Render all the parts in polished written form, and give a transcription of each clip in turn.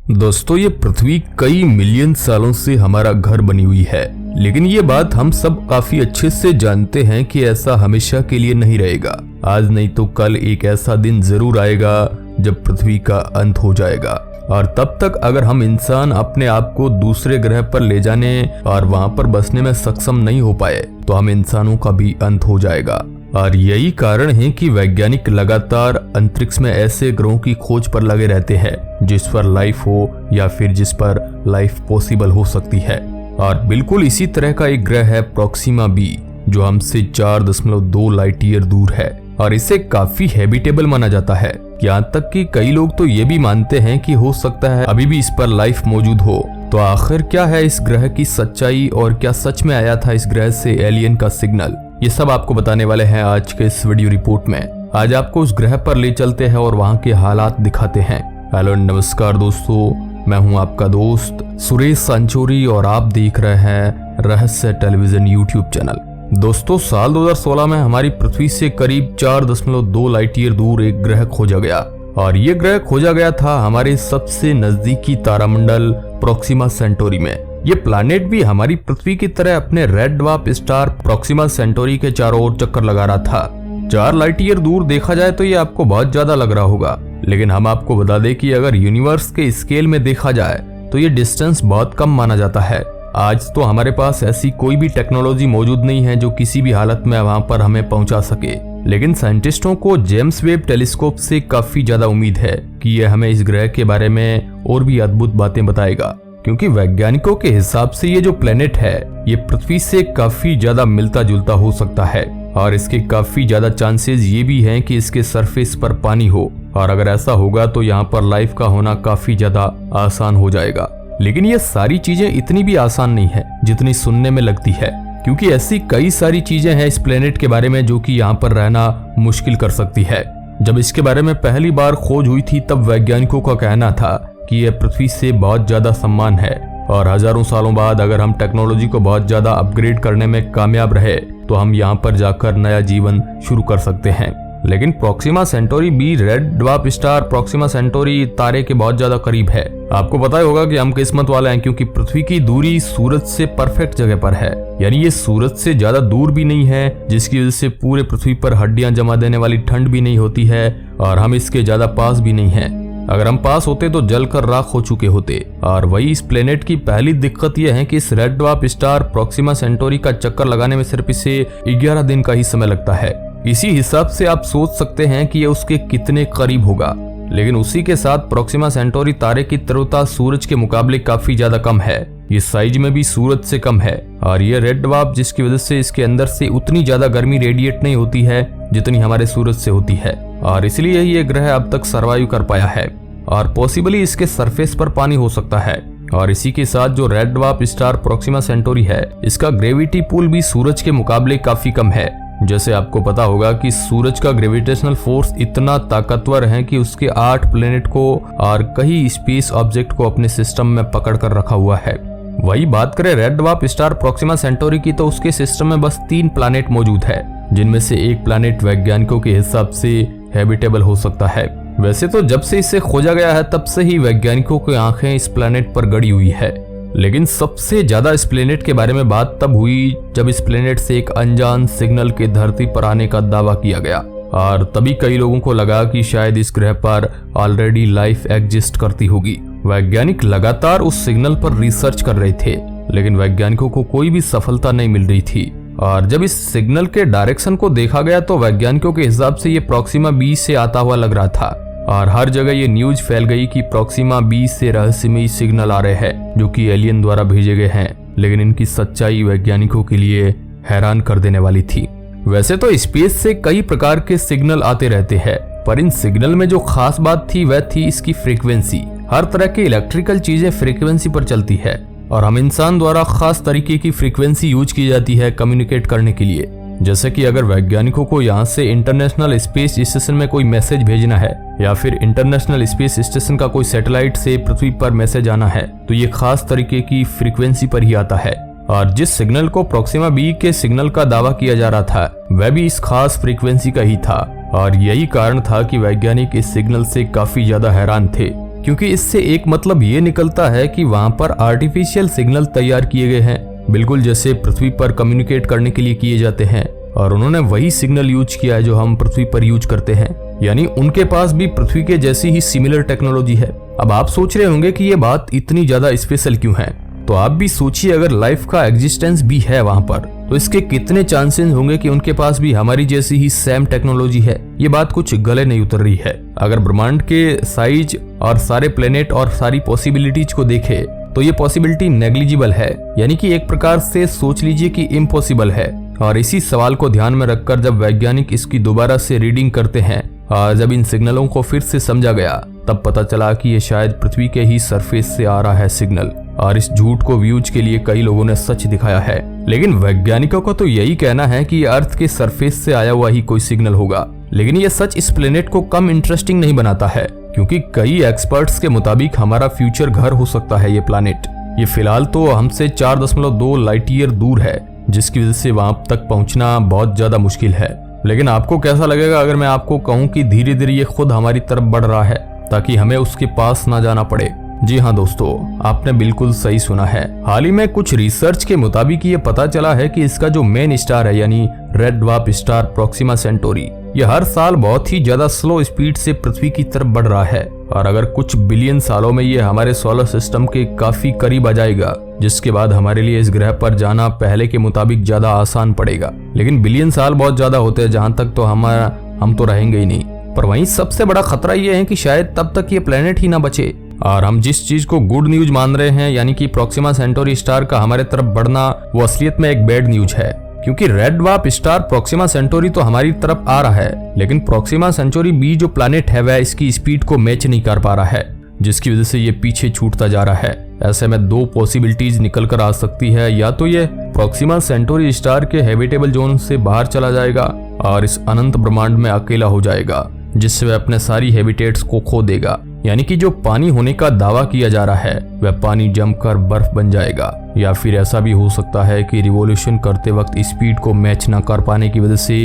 दोस्तों, ये पृथ्वी कई मिलियन सालों से हमारा घर बनी हुई है, लेकिन ये बात हम सब काफी अच्छे से जानते हैं कि ऐसा हमेशा के लिए नहीं रहेगा। आज नहीं तो कल एक ऐसा दिन जरूर आएगा जब पृथ्वी का अंत हो जाएगा, और तब तक अगर हम इंसान अपने आप को दूसरे ग्रह पर ले जाने और वहां पर बसने में सक्षम नहीं हो पाए तो हम इंसानों का भी अंत हो जाएगा। और यही कारण है कि वैज्ञानिक लगातार अंतरिक्ष में ऐसे ग्रहों की खोज पर लगे रहते हैं जिस पर लाइफ हो या फिर जिस पर लाइफ पॉसिबल हो सकती है। और बिल्कुल इसी तरह का एक ग्रह है प्रोक्सिमा बी, जो हमसे 4.2 लाइट ईयर दूर है और इसे काफी हैबिटेबल माना जाता है। यहाँ तक कि कई लोग तो ये भी मानते हैं कि हो सकता है अभी भी इस पर लाइफ मौजूद हो। तो आखिर क्या है इस ग्रह की सच्चाई और क्या सच में आया था इस ग्रह से एलियन का सिग्नल, ये सब आपको बताने वाले हैं आज के इस वीडियो रिपोर्ट में। आज आपको उस ग्रह पर ले चलते हैं और वहाँ के हालात दिखाते हैं। हेलो नमस्कार दोस्तों, मैं हूँ आपका दोस्त सुरेश सांचोरी और आप देख रहे हैं रहस्य टेलीविजन यूट्यूब चैनल। दोस्तों, साल 2016 में हमारी पृथ्वी से करीब 4.2 लाइट ईयर दूर एक ग्रह खोजा गया, और ये ग्रह खोजा गया था हमारे सबसे नजदीकी तारामंडल प्रोक्सिमा सेंटोरी में। ये प्लैनेट भी हमारी पृथ्वी की तरह अपने red dwarf star Proxima Centauri के चारों ओर चक्कर लगा रहा था। 4 लाइट ईयर दूर देखा जाए तो ये आपको बहुत ज्यादा लग रहा होगा, लेकिन हम आपको बता दें कि अगर यूनिवर्स के स्केल में देखा जाए तो ये डिस्टेंस बहुत कम माना जाता है। आज तो हमारे पास ऐसी कोई भी टेक्नोलॉजी मौजूद नहीं है जो किसी भी हालत में वहां पर हमें पहुंचा सके, लेकिन साइंटिस्टों को जेम्स वेब टेलीस्कोप से काफी ज्यादा उम्मीद है कि यह हमें इस ग्रह के बारे में और भी अद्भुत बातें बताएगा, क्योंकि वैज्ञानिकों के हिसाब से ये जो प्लेनेट है ये पृथ्वी से काफी ज्यादा मिलता जुलता हो सकता है, और इसके काफी ज्यादा चांसेस ये भी हैं कि इसके सरफेस पर पानी हो, और अगर ऐसा होगा तो यहाँ पर लाइफ का होना काफी ज्यादा आसान हो जाएगा। लेकिन ये सारी चीजें इतनी भी आसान नहीं है जितनी सुनने में लगती है, क्योंकि ऐसी कई सारी चीजें हैं इस प्लेनेट के बारे में जो कि यहाँ पर रहना मुश्किल कर सकती है। जब इसके बारे में पहली बार खोज हुई थी तब वैज्ञानिकों का कहना था कि यह पृथ्वी से बहुत ज्यादा सम्मान है, और हजारों सालों बाद अगर हम टेक्नोलॉजी को बहुत ज्यादा अपग्रेड करने में कामयाब रहे तो हम यहाँ पर जाकर नया जीवन शुरू कर सकते हैं। लेकिन Proxima Centauri B red dwarf star Proxima Centauri तारे के बहुत ज्यादा करीब है। आपको पता ही होगा कि हम किस्मत वाले हैं, क्योंकि पृथ्वी की दूरी सूरज से परफेक्ट जगह पर है, यानी ये सूरज से ज्यादा दूर भी नहीं है जिसकी वजह से पूरे पृथ्वी पर हड्डियां जमा देने वाली ठंड भी नहीं होती है, और हम इसके ज्यादा पास भी नहीं है। अगर हम पास होते तो जलकर राख हो चुके होते। और वही इस प्लेनेट की पहली दिक्कत यह है कि इस red dwarf star Proxima Centauri का चक्कर लगाने में सिर्फ इसे 11 दिन का ही समय लगता है। इसी हिसाब से आप सोच सकते हैं कि यह उसके कितने करीब होगा। लेकिन उसी के साथ प्रोक्सिमा सेंटोरी तारे की तीव्रता सूरज के मुकाबले काफी ज्यादा कम है, ये साइज में भी सूरज से कम है, और ये रेड ड्वार्फ जिसकी वजह से इसके अंदर से उतनी ज्यादा गर्मी रेडिएट नहीं होती है जितनी हमारे सूरज से होती है, और इसलिए ये ग्रह अब तक सरवाइव कर पाया है, और पॉसिबली इसके सरफेस पर पानी हो सकता है। और इसी के साथ जो red dwarf star Proxima Centauri है इसका ग्रेविटी पुल भी सूरज के मुकाबले काफी कम है। जैसे आपको पता होगा कि सूरज का ग्रेविटेशनल फोर्स इतना ताकतवर है कि उसके 8 प्लेनेट को और कई स्पेस ऑब्जेक्ट को अपने सिस्टम में पकड़ कर रखा हुआ है। वही बात करें red dwarf star Proxima Centauri की तो उसके सिस्टम में बस 3 प्लैनेट मौजूद है, जिनमें से एक प्लैनेट वैज्ञानिकों के हिसाब से हैबिटेबल हो सकता है। वैसे तो जब से इसे खोजा गया है तब से ही वैज्ञानिकों की आंखें इस प्लैनेट पर गड़ी हुई है, लेकिन सबसे ज्यादा इस प्लेनेट के बारे में बात तब हुई जब इस प्लेनेट से एक अनजान सिग्नल के धरती पर आने का दावा किया गया, और तभी कई लोगों को लगा कि शायद इस ग्रह पर ऑलरेडी लाइफ एग्जिस्ट करती होगी। वैज्ञानिक लगातार उस सिग्नल पर रिसर्च कर रहे थे, लेकिन वैज्ञानिकों को कोई भी सफलता नहीं मिल रही थी। और जब इस सिग्नल के डायरेक्शन को देखा गया तो वैज्ञानिकों के हिसाब से ये प्रोक्सिमा बी से आता हुआ लग रहा था, और हर जगह ये न्यूज फैल गई कि प्रोक्सिमा बी से रहस्यमयी सिग्नल आ रहे हैं जो कि एलियन द्वारा भेजे गए हैं। लेकिन इनकी सच्चाई वैज्ञानिकों के लिए हैरान कर देने वाली थी। वैसे तो स्पेस से कई प्रकार के सिग्नल आते रहते हैं, पर इन सिग्नल में जो खास बात थी वह थी इसकी फ्रीक्वेंसी। हर तरह की इलेक्ट्रिकल चीजें फ्रीक्वेंसी पर चलती है, और हम इंसान द्वारा खास तरीके की फ्रीक्वेंसी यूज की जाती है कम्युनिकेट करने के लिए। जैसे कि अगर वैज्ञानिकों को यहाँ से इंटरनेशनल स्पेस स्टेशन में कोई मैसेज भेजना है, या फिर इंटरनेशनल स्पेस स्टेशन का कोई सैटेलाइट से पृथ्वी पर मैसेज आना है, तो ये खास तरीके की फ्रीक्वेंसी पर ही आता है। और जिस सिग्नल को प्रोक्सिमा बी के सिग्नल का दावा किया जा रहा था वह भी इस खास फ्रीक्वेंसी का ही था, और यही कारण था कि वैज्ञानिक इस सिग्नल से काफी ज्यादा हैरान थे, क्योंकि इससे एक मतलब ये निकलता है कि वहां पर आर्टिफिशियल सिग्नल तैयार किए गए हैं, बिल्कुल जैसे पृथ्वी पर कम्युनिकेट करने के लिए किए जाते हैं, और उन्होंने वही सिग्नल यूज किया है जो हम पृथ्वी पर यूज करते हैं। यानी उनके पास भी पृथ्वी के जैसी ही सिमिलर टेक्नोलॉजी है। अब आप सोच रहे होंगे कि ये बात इतनी ज्यादा स्पेशल क्यों है, तो आप भी सोचिए अगर लाइफ का एग्जिस्टेंस भी है वहां पर तो इसके कितने चांसेस होंगे कि उनके पास भी हमारी जैसी ही सेम टेक्नोलॉजी है। ये बात कुछ गले नहीं उतर रही है। अगर ब्रह्मांड के साइज और सारे प्लेनेट और सारी पॉसिबिलिटीज को देखे तो ये पॉसिबिलिटी नेग्लिजिबल है, यानी कि एक प्रकार से सोच लीजिए कि इम्पॉसिबल है। और इसी सवाल को ध्यान में रखकर जब वैज्ञानिक इसकी दोबारा से रीडिंग करते हैं और जब इन सिग्नलों को फिर से समझा गया तब पता चला कि ये शायद पृथ्वी के ही सरफेस से आ रहा है सिग्नल। और इस झूठ को व्यूज के लिए कई लोगों ने सच दिखाया है, लेकिन वैज्ञानिकों को तो यही कहना है कि अर्थ के सरफेस से आया हुआ ही कोई सिग्नल होगा। लेकिन ये सच इस प्लेनेट को कम इंटरेस्टिंग नहीं बनाता है, क्योंकि कई एक्सपर्ट्स के मुताबिक हमारा फ्यूचर घर हो सकता है ये प्लेनेट। ये फिलहाल तो हमसे 4.2 लाइट ईयर दूर है, जिसकी वजह से वहां तक पहुंचना बहुत ज्यादा मुश्किल है। लेकिन आपको कैसा लगेगा अगर मैं आपको कहूं कि धीरे धीरे ये खुद हमारी तरफ बढ़ रहा है ताकि हमें उसके पास ना जाना पड़े? जी हाँ दोस्तों, आपने बिल्कुल सही सुना है। हाल ही में कुछ रिसर्च के मुताबिक ये पता चला है कि इसका जो मेन स्टार है यानी red dwarf star Proxima Centauri, ये हर साल बहुत ही ज्यादा स्लो स्पीड से पृथ्वी की तरफ बढ़ रहा है। और अगर कुछ बिलियन सालों में ये हमारे सोलर सिस्टम के काफी करीब आ जाएगा, जिसके बाद हमारे लिए इस ग्रह पर जाना पहले के मुताबिक ज्यादा आसान पड़ेगा। लेकिन बिलियन साल बहुत ज्यादा होते हैं, जहां तक तो हम तो रहेंगे ही नहीं। पर वहीं सबसे बड़ा खतरा ये है कि शायद तब तक ये प्लेनेट ही ना बचे। और हम जिस चीज को गुड न्यूज मान रहे हैं यानी कि प्रोक्सिमा सेंटोरी स्टार का हमारे तरफ बढ़ना, वो असलियत में एक बैड न्यूज है। क्योंकि red dwarf star Proxima Centauri तो हमारी तरफ आ रहा है, लेकिन प्रोक्सिमा सेंटोरी बी जो प्लैनेट है वह इसकी स्पीड को मैच नहीं कर पा रहा है, जिसकी वजह से ये पीछे छूटता जा रहा है। ऐसे में दो पॉसिबिलिटीज निकल कर आ सकती है, या तो ये प्रोक्सिमा सेंटोरी स्टार के हैबिटेबल जोन से बाहर चला जाएगा और इस अनंत ब्रह्मांड में अकेला हो जाएगा, जिससे वह अपने सारी हैबिटेट्स को खो देगा। यानी कि जो पानी होने का दावा किया जा रहा है वह पानी जमकर बर्फ बन जाएगा। या फिर ऐसा भी हो सकता है कि रिवॉल्यूशन करते वक्त स्पीड को मैच न कर पाने की वजह से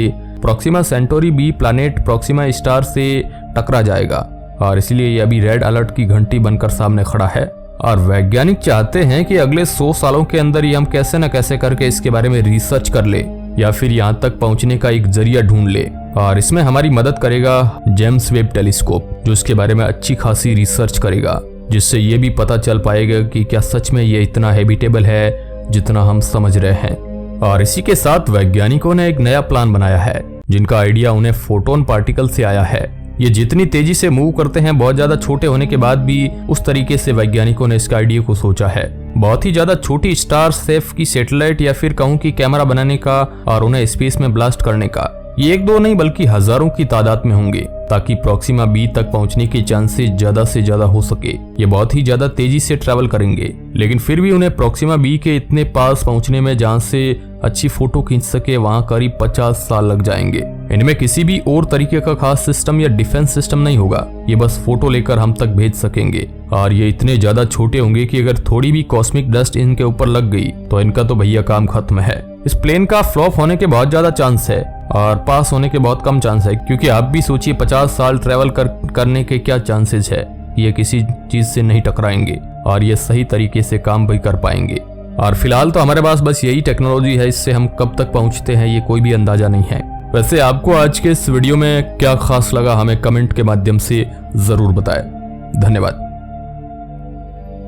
Proxima Centauri B planet Proxima star से टकरा जाएगा, और इसलिए यह अभी रेड अलर्ट की घंटी बनकर सामने खड़ा है। और वैज्ञानिक चाहते हैं कि अगले 100 सालों के अंदर ही हम कैसे न कैसे करके इसके बारे में रिसर्च कर ले, या फिर यहाँ तक पहुंचने का एक जरिया ढूंढ ले। और इसमें हमारी मदद करेगा जेम्स वेब टेलीस्कोप, जो इसके बारे में अच्छी खासी रिसर्च करेगा, जिससे ये भी पता चल पाएगा कि क्या सच में ये इतना हैबिटेबल है जितना हम समझ रहे हैं। और इसी के साथ वैज्ञानिकों ने एक नया प्लान बनाया है, जिनका आइडिया उन्हें फोटोन पार्टिकल से आया है। ये जितनी तेजी से मूव करते हैं, बहुत ज्यादा छोटे होने के बाद भी, उस तरीके से वैज्ञानिकों ने इसका आइडिया को सोचा है। बहुत ही ज्यादा छोटी स्टार सेफ की सैटेलाइट या फिर कहूं कि कैमरा बनाने का और उन्हें स्पेस में ब्लास्ट करने का, ये एक दो नहीं बल्कि हजारों की तादाद में होंगे, ताकि प्रोक्सिमा बी तक पहुंचने के चांसेस ज्यादा से ज्यादा हो सके। ये बहुत ही ज्यादा तेजी से ट्रैवल करेंगे, लेकिन फिर भी उन्हें प्रोक्सिमा बी के इतने पास पहुंचने में जहां से अच्छी फोटो खींच सके वहां करीब 50 साल लग जाएंगे। इनमें किसी भी और तरीके का खास सिस्टम या डिफेंस सिस्टम नहीं होगा, ये बस फोटो लेकर हम तक भेज सकेंगे। और ये इतने ज्यादा छोटे होंगे कि अगर थोड़ी भी कॉस्मिक डस्ट इनके ऊपर लग गई तो इनका तो भैया काम खत्म है। इस प्लेन का फ्लॉप होने के बहुत ज्यादा चांस है और पास होने के बहुत कम चांस है, क्योंकि आप भी सोचिए 50 साल ट्रेवल करने के क्या चांसेस है। ये किसी चीज से नहीं टकराएंगे और ये सही तरीके से काम भी कर पाएंगे। और फिलहाल तो हमारे पास बस यही टेक्नोलॉजी है, इससे हम कब तक पहुंचते हैं ये कोई भी अंदाजा नहीं है। वैसे आपको आज के इस वीडियो में क्या खास लगा हमें कमेंट के माध्यम से जरूर बताएं। धन्यवाद।